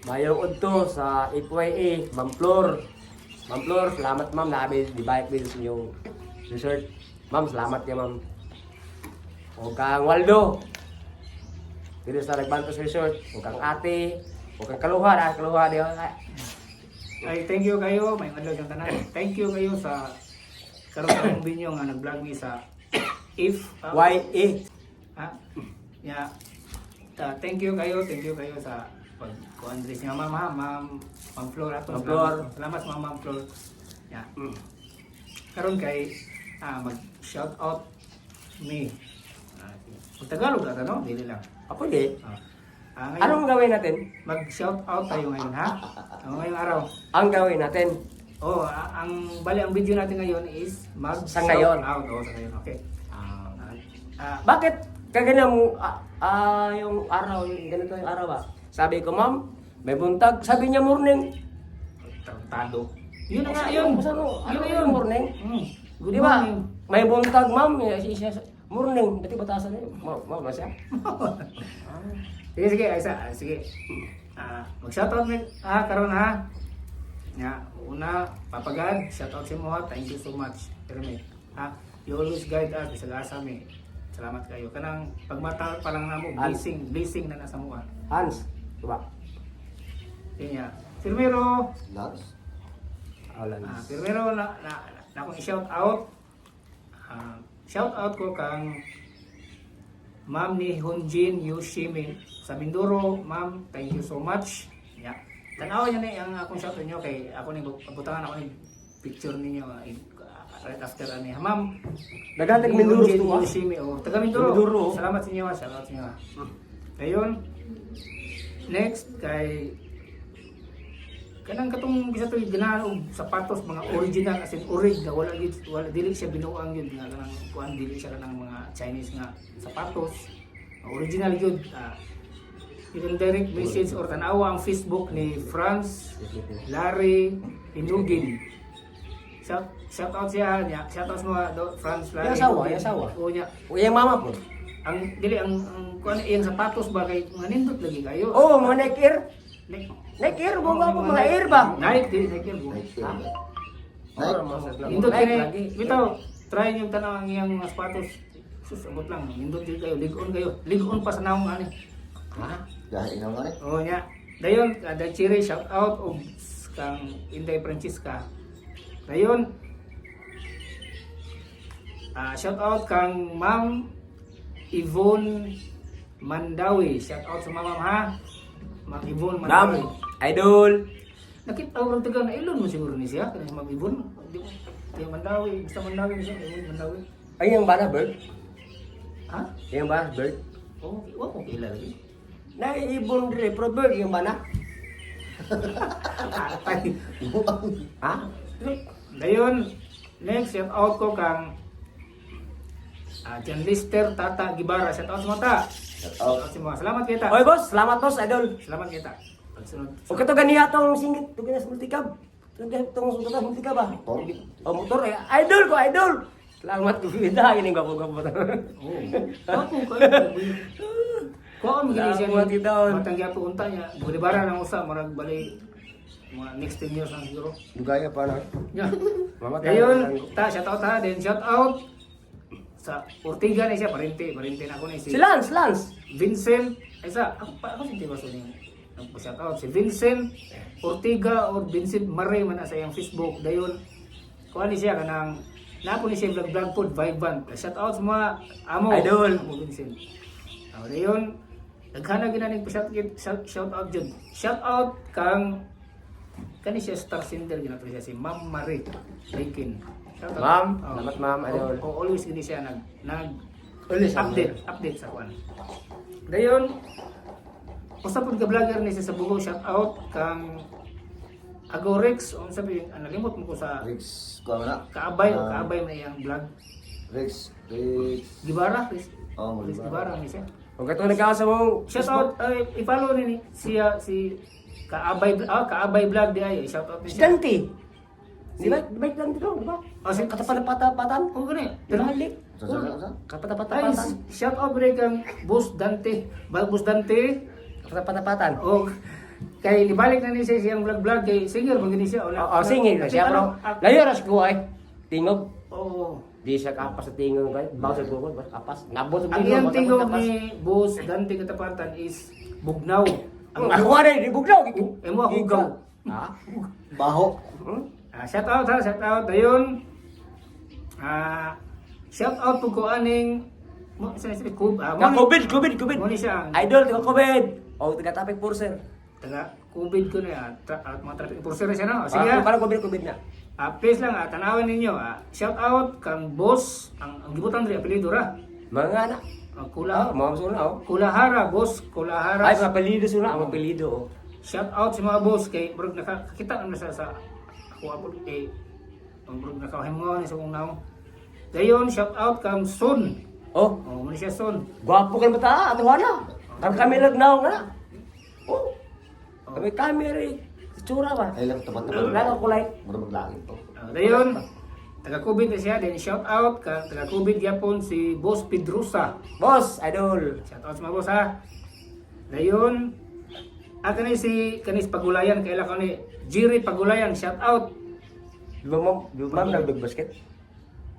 Mayong udto sa FYA, Ma'am Flor. Ma'am Flor, salamat ma'am, labi di bayad din sa inyong resort. Ma'am, salamat ya ma'am. O kang Waldo. Dito sa Nagbantos Resort. O kang ate. O kang kaluha, kaluha di ba? Ay, thank you kayo. May madlaw yung tanan. Thank you kayo sa karon sa akong binyo nga nag-vlog mi sa if YA. ha. Yeah. Thank you kayo sa pag-address niya ma'am ha, Ma'am Flor ato. Ma'am Flor. Salamat Ma'am Flor. Yeah. Karon kay mag-shout out me. Tagalog ata no? Dili lang. Ako di. Ngayon, Anong gawin natin? mag-shout out tayo ngayon ha. Ngayong araw. Ang gawin natin. Oh, ang video natin ngayon is Sa ngayon. out. Oh, sa ngayon. Okay. Bakit kagana mo yung araw, ganito yung araw ba? Sabi ko, ma'am, may buntag. Sabi niya morning. Tarantado. Yun na nga yun. Ano yung morning? Good Di ba? morning. May buntag, ma'am. Morning. Dati batasan na yun. Ma'am, siya? Sige, Aisa. Sige. Mag-shoutout mo karon ha. Una, Papagad, shoutout sa mo ha. Thank you so much. Kerme. You always guide us sa gasa mi. Salamat kayo. Kanang pagmata pa lang namo, blessing na nasa mo ha. Hans. Diba? Kanya. Firmero. Lance? Firmero na akong i-shout out. Shout out ko kang Ma'am ni Hunjin Yoshimi sa Mindoro. Ma'am, thank you so much. Yeah. Tanaw niyo na ang akong shout out niyo kay ako ni abutangan ako ni picture ninyo right after ani. Ma'am, Nagantag Mindoro Hunjin to Yoshimi taga Mindoro. Mindoro. Salamat sa inyo, shout out sa inyo. Ayun. Next kay kanang katong bisa to ganahan og sapatos mga original as in orig nga wala dili siya binuang yun nga kanang kuan dili siya kanang mga Chinese nga sapatos original yun. You can direct message or tanawa ang Facebook ni Franz Larry Inugin. Shout out siya niya. Shout out mo Franz Larry. Yasawa. O niya. O yung mama po. Ang dili ang kuan iyang sapatos ba kay mga nindot lagi kayo. Oh, mga Nike-Air. Nike-Air, bunga po, mga Air ba? Nike, dili Nike po. Nindot kini. Bitaw, try niyo tanaw ang iyang mga sapatos. Sus, abot lang. Nindot din kayo. Ligon kayo. Ligon pa sa naong ani. Dahil inaw nga eh. Oo niya. Dayon, kada chiri shout out og kang Inday Francisca. Dayon, shout out kang Ma'am Yvonne Mandawi. Shout out sa mama ha. Ma'am Yvonne Mandawi. Idol. Nakita ko taga na ilon mo siguro ni siya. Kasi Ma'am Yvonne. Di Mandawi. Basta Mandawi siya. Mandawi. Ay, yung ba na bird? Ha? Yung ba, bird? Oo, wala ko kilala lagi. Naibon rin, pro bird, yung ba na? Atay. Ha? Dayon, next shout out ko kang Jan Lister Tata Gibara. Shout out sa mga ta. Shout Shout out. out sa mga. Salamat kita. Oy, boss, salamat boss, idol. Salamat kita. Pagsunod. O kato ganiya tong singit, ito ganas multicab. Itong sunod multicab ba? Motor. O motor, eh. Idol ko, idol. Salamat ko, kita, ini gwapo-gwapo. Oo. Ako kayo. Kuha mo gini siya Salamat kita, on. matanggi po unta niya. Bulibara lang usa marag bali mga next 10 years lang siguro. Dugaya pa na. Yeah. Mamatay. Dayon, shout out ha. Then shout out sa Ortiga na siya, parente na ako na Si Lance. Vincent, ako si Tibaso niya. Nagpa-shout out si Vincent Ortiga or Vincent Mare man na sa iyang Facebook. Dayon, kuha ni siya kanang napo ni siya vlog pod Vibrant. Shout out sa mga amo. Idol. Amo Vincent. Dayon, naghana ginaning shout out jud. Shout out kang kani siya star singer ginato siya si Ma'am Mare Rikin. Shout out. Ma'am, Oh. salamat ma'am, idol. Always gini siya nag Always update sa kwan. Dayon, usa pud ka vlogger ni siya sa Bugo, shout out kang Agorex, unsa bi nalimot mo ko sa Rex. Kuha mo na. kaabay man iyang vlog. Rex. Gibara, Chris. Oh, Chris Gibara ni siya. O kato nagkasa mo. Shout out, i-follow ni siya si Kaabay vlog di ay shout out ni Si siya. Dante. Di ba Dante to, di ba? Oh, si Katapatan. Oh, gani. Pinahalik. Sa? Katapatan. Shout out rin kang Boss Dante. Boss Dante. Katapatan. O kay libalik na ni siya siyang vlog kay singer man gini siya. Oo, singing na siya, bro. Ano, Layo ras ko ay. Tingog. Oo. Di siya kapas sa tingog kay. Bawsa ko bas kapas. Nabot sa Ang tingog. iyang basta tingog kapas. ni Boss Dante Katapatan is bugnaw. Ako ana di bugnaw. Emo ako gaw. Ha? Baho. Hmm? Shout out ha, shout out. Dayon. Shout out po ko aning mo sa COVID. Mo ni siya. Idol taga COVID. O taga traffic forcer. Taga COVID ko na at mga traffic enforcer na siya no. Sige. Sige, para COVID na. Please lang tanawin ninyo. Shout out kang boss ang gibutan diri apelyido ra. Mga anak. Mga suna oh. Kulahara, boss Kulahara. Ay, mga apelido suna, ang apelido oh. Shout out sa mga boss kay bro nakakita na sa ako kay bro nakahimongaw ni sa kong naong. Dayon shout out kang Son. Oh, Oh, mo ni siya Son. gwapo kan bata, ato wala. Ang kami nagnaw nga. Oh. Kami itsura ba? Ay lang tapat-tapat. Wala ko kulay. Mura maglangit to. Dayon taga-COVID na siya, then shout out ka taga-COVID yapon si Boss Pedrosa. Boss, idol. Shout out sa mga boss ha. Dayon si kanis Pagulayan kaila ko ni Jiri Pagulayan, shout out. Di ba ma'am nagbagbasket?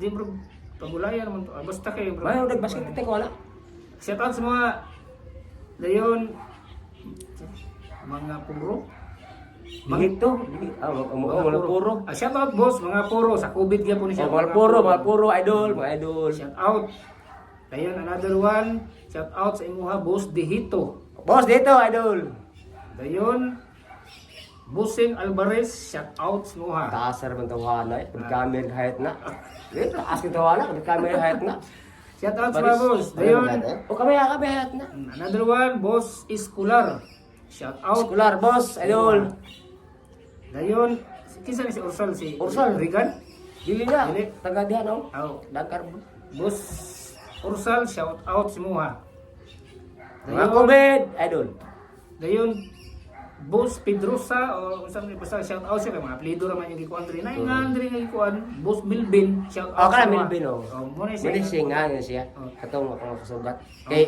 Di bro, Pagulayan man to. Basta kay bro. Ma'am nagbasket ito ko wala. Shout out sa mga dayon mga puro. Higit to. Mga puro. Shout out boss, mga puro sa COVID gyapon ni siya. Mga puro, idol, mga idol. Shout out. Dayon another one, shout out sa imuha boss Dihito. Boss, dito, idol. Dayon Busing Alvarez, shout out sa imuha. Taasar man tawana eh. Pagkamir kahit na. Dito, taas kita wala. Pagkamir kahit na. Shout out sa mga boss. Dayon O kami kahit na. another one, boss Iskular. Shout out. Scholar, boss, idol. Dayon, kinsa ni si Ursal Ursal. Regan? Dili na. Dili. Taga diyan, oh. Oh, Dagkar. boss Ursal, shout out sa imuha. Mga COVID, idol. Dayon, boss Pedrosa o unsa man basta shout out siya kay mga apelyido ra man yung gikuan diri. Nay nga diri nga gikuan, boss Milbin, shout out. O, kana sa imuha. Milbin, oh. Mo na siya. Mali nga nga siya. Oh. Katong ako kasugat. Kay,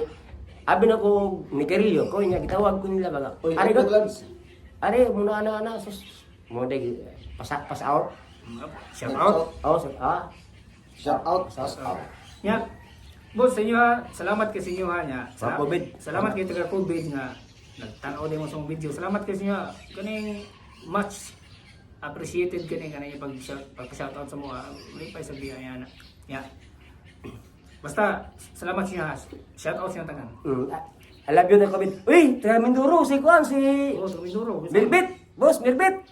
abi na ko ni Carillo, ko niya, gitawag ko nila baga. Uy, Ari ito ko, gloves. ari, muna ana, sus. Mo day, pass out. Shout out. Oh, Shout out. Shout out. Nya. Boss, sa inyo ha, salamat kay sa inyo ha nya. Sa COVID. Salamat kay taga COVID nga nagtan-aw din mo sa mga video. Salamat kay sa inyo. Kaning much appreciated kaning pag-shout out sa mga may pa sabihan yan. Ya. Basta salamat sa inyo ha. Shout out sa inyo tanan. I love you na COVID. Uy, taga Mindoro, si Kuan, si Boss Mindoro. Mirbit. Boss, Mirbit.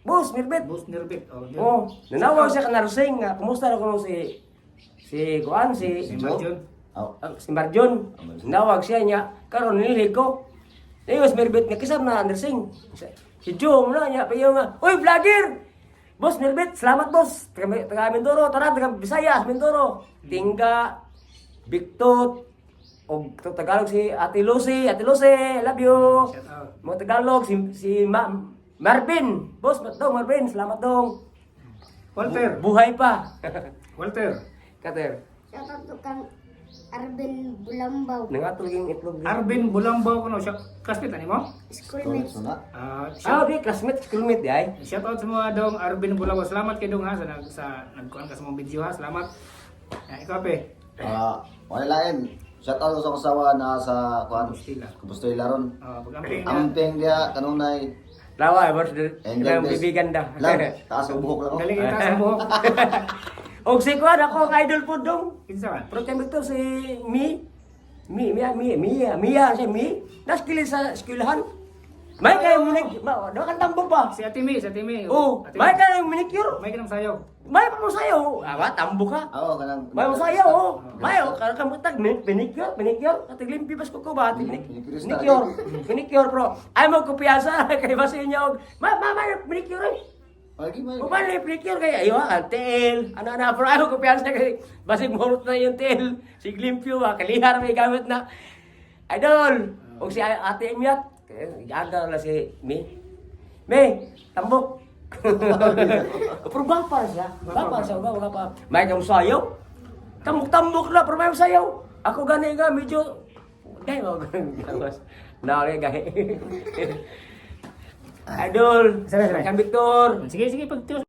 Boss, Mirbit. Boss Nirbit. Oh, Oh, nanawag siya ka narsing nga. Kumusta na ko si Kuan, Si si Marjon. Oh. si Marjon. Nawag siya niya. Karon nililig ko. Ayos Mirbit nga kisam na nursing. Si Joe na niya payo nga. Uy, vlogger. Boss Mirbit, salamat boss. Taga Mindoro, tara taga Visayas, Mindoro. Tingga, Bictot, o Tagalog si Ate Lucy, I love you. Shout out. Mga Tagalog si Marvin. Boss, dong Marvin, salamat dong. Walter. Buhay pa. Walter. Kater, Shoutout to kang Arben Bulambaw. nangatol yung itlog. Arvin Bulambaw kuno siya. Classmate ani mo? Schoolmates. Suna. Di classmate, schoolmate di ay. Shout out sa mga dong Arvin Bulambaw. Salamat kay dong ha sa nagkuhan ka sa mga video ha. Salamat. Ikaw pe. Wala lain. Shout out sa kasawa na sa kuan. Compostela. Compostela ron. Pag-amping na. Amping dia kanunay. Lawa, boss. And Ilang God bless. bibigan da. Lang, taas ang buhok lang ako. Galing ita sa buhok. Og si Kuan, ako ang idol po dong. Kinsa man? Pero kami to si Mia, siya Mi. Naskili sa eskwelahan. May kayo munik, daw kan tambok pa. Si Ate May, si Ate May. Oh, Ate may May. kayo manicure. May kinam sayo. May pa mo sayo. Tambok ka. Oo, kanang. May mo sayo. May karang kamutag manicure. Katiglimpi bas ko ba? Manicure bro. Ay mo kumpiyansa kay basin niya. May manicure eh. Lagi may. Kung paano yung manicure kay ayo ang tail. Ano bro, ay mo kumpiyansa kay basig morot na yung tail. Si Glimpio kalihar may gamit na. Idol. O si Ate Emiat. Aga na si May, tambok. Pero bapa siya. Bapa siya. May kang sayaw. Tambok na, pero may sayaw. Ako gani nga, medyo... Dahil mo, gawas. Nakali gahi. Idol. Sige, sige. Kang Victor. Sige, sige, pagtiwas